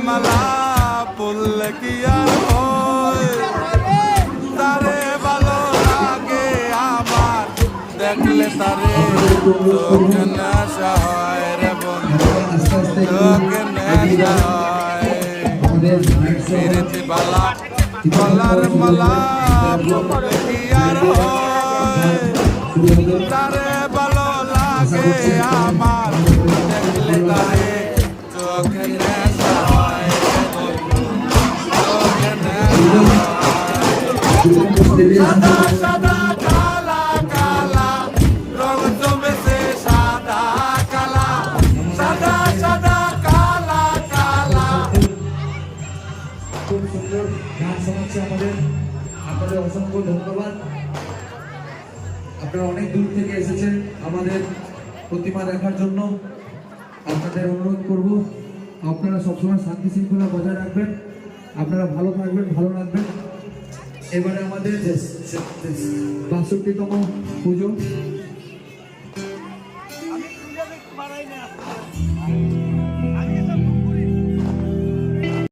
মালা পড়লে কি আর হয়, তারে ভালো লাগে আমার দেখলে তারে চোখে নেশা হয় রে বন্ধু, চোখে নেশা হয়। ফিরেছি বালা গলার মালা পড়লে কি আর হয়, তারে ভালো লাগে আমার দেখলে তারে চোখে নেশা হয় রে বন্ধু, চোখে নেশা হয়। সাদা সাদা কালা কালা রং জমেছে সাদা কালা, সাদা সাদা কালা কালা। খুব সুন্দর গান শোনাচ্ছে আমাদের, আপনাদের অসংখ্য ধন্যবাদ। আপনারা অনেক দূর থেকে এসেছেন আমাদের প্রতিমা দেখার জন্য। আপনাদের অনুরোধ করব আপনারা সবসময় শান্তি শৃঙ্খলা বজায় রাখবেন, আপনারা ভালো থাকবেন, ভালো রাখবেন। এবারে আমাদের 62তম পুজো।